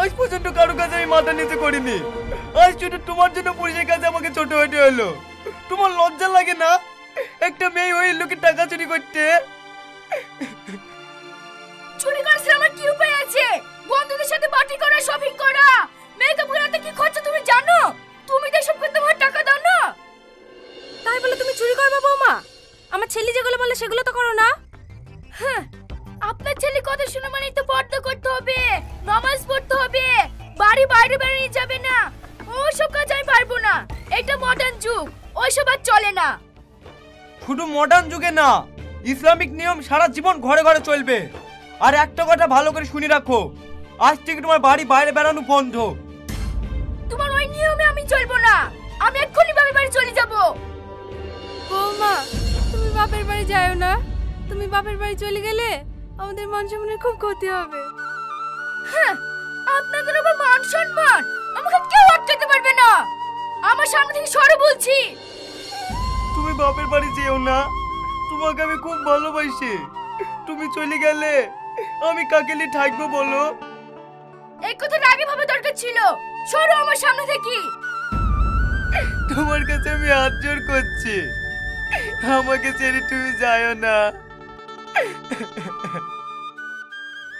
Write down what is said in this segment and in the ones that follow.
আজ পর্যন্ত কারো কাছে আমি মাথা নিচে করিনি। আজ শুধু তোমার জন্য পুলিশের কাছে আমাকে ছোট হতে হলো। তোমার লজ্জা লাগে না একটা মেয়ে হয়ে লোকের টাকা চুরি করতে? চুরি করার আমার কি উপায় আছে? বন্ধুদের সাথে পার্টি করা, শপিং করা, মেকআপ করাতে কি খরচা তুমি জানো? তুমি তো সব করতে আমার টাকা দাও না। তাই বলে তুমি চুরি করবে বৌমা? আমার ছেলে যেগুলো বলে সেগুলো তো করো না। হ্যাঁ, আপনার ছেলে কথা শুনে মানে তো পর্দা করতে হবে, নামাজ পড়তে হবে, বাড়ি বাইরে বেরিয়ে যাবে না। ওসব কাজ আমি পারবো না। এটা মডার্ন যুগ, ওইসব আর চলে না। শুধু মডার্ন যুগে না, ইসলামিক নিয়ম সারা জীবন ঘরে ঘরে চলবে। আর একটা কথা ভালো করে শুনে রাখো, আজ থেকে তোমার বাড়ি বাইরে বেরানো বন্ধ। তোমার ওই নিয়মে আমি চলবো না। আমি এক্ষুনি বাপের বাড়ি চলে যাব। বৌমা, তুমি বাপের বাড়ি যাও না। তুমি বাপের বাড়ি চলে গেলে আমাদের মান সম্মানের খুব ক্ষতি হবে। হ্যাঁ, আপনাদের আবার মান সম্মান আমাকে কেউ আটকাতে পারবে না। আমার সামনে থেকে সরে বলছি। তুমি বাপের বাড়ি যেও না, তোমাকে আমি খুব ভালোবাসি। তুমি চলে গেলে আমি কাকে নিয়ে থাকবো বলো? এই কথাটা আগে ভাবা দরকার ছিল। সরো আমার সামনে থেকে। তোমার কাছে আমি হাত জোড় করছি, আমাকে ছেড়ে তুমি যাও না।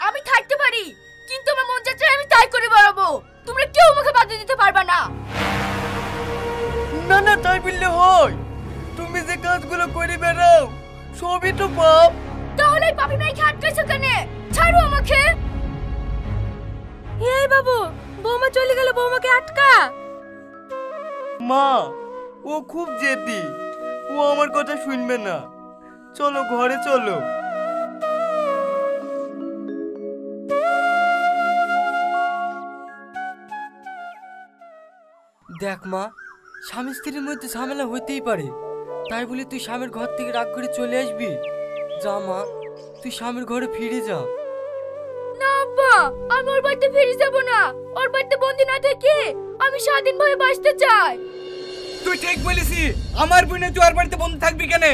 আমি থাকতে পারি, কিন্তু আমার মন যাচ্ছে আমি তাই করে বেড়াবো। তোমরা কেউ আমাকে বাধা দিতে পারবে না। না না, তাই বললে হয়? তুমি যে কাজগুলো করে বেড়াও সবই তো পাপ। তাহলে এই পাপি মেয়েকে আটকাইছো কেন? ছাড়ো আমাকে। এই বাবু, বৌমা চলে গেল, বৌমাকে আটকা। মা, ও খুব জেদি, ও আমার কথা শুনবে না। চলো ঘরে চলো। দেখ মা, স্বামী স্ত্রীর মধ্যে ঝামেলা হতেই পারে, তাই বলে তুই স্বামীর ঘর থেকে রাগ করে চলে আসবি? যা মা, তুই স্বামীর ঘরে ফিরে যা। না আব্বা, আমি ওর বাড়িতে ফিরে যাব না। ওর বাড়িতে বন্দি না থেকে আমি স্বাধীনভাবে বাঁচতে চাই। তুই ঠিক বলেছি। আমার বোনে তুই ওর বাড়িতে বন্ধু থাকবি কেন?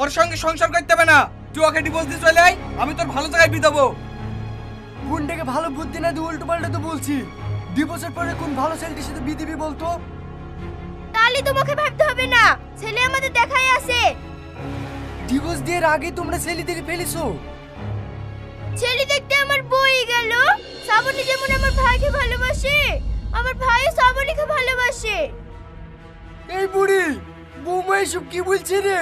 ওর সঙ্গে সংসার করতে হবে না। তুই ওকে ডিভোর্স দিয়ে চলে আয়, আমি তোর ভালো জায়গায় বিয়ে দেবো। বোনটাকে ভালো বুদ্ধি না দিয়ে উল্টো পাল্টা তো বলছি। 2 বছর পরে কোন ভালো ছেলেটির সাথে বিয়ে দিবি বলতো? তাহলে তোমাকে ভাবতে হবে না, ছেলে আমাদের দেখাই আছে। ডিভোর্স দেওয়ার আগে তোমরা ছেলে দেখে ফেলেছো। ছেলে দেখতে আমার বই গেল। শ্রাবণী যেমন আমার ভাইকে ভালোবাসে, আমার ভাইও শ্রাবণীকে ভালোবাসে। এই বুড়ি বৌমা এসব কি বলছে রে?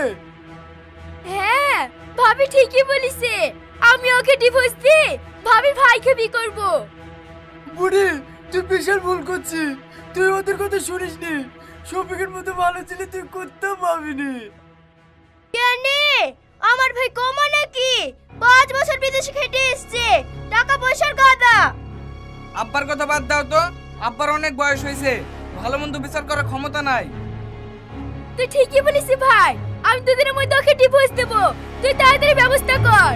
হ্যাঁ, ভাবি ঠিকই বলিছে। আমি ওকে ডিভোর্স দিয়ে ভাবি ভাইকে বিয়ে করব। বুড়ি, তুই বিশাল ভুল করছিস। তুই ওদের কথা শুনিসনি। শফিকের মতো ভালো ছেলে তুই করতেও পাবিনি। কেন? আমার ভাই কমা নাকি? 5 বছর বিদেশে খেটে এসেছে, টাকা পয়সার গাদা। আব্বার কথা বাদ দাও তো। আব্বার অনেক বয়স হয়েছে, ভালো মন্দ বিচার করার ক্ষমতা নাই। তুই ঠিকই বলিস ভাই। আমি দুদিনের মধ্যে ওকে ডিভোর্স দেব। তুই তাড়াতাড়ি ব্যবস্থা কর।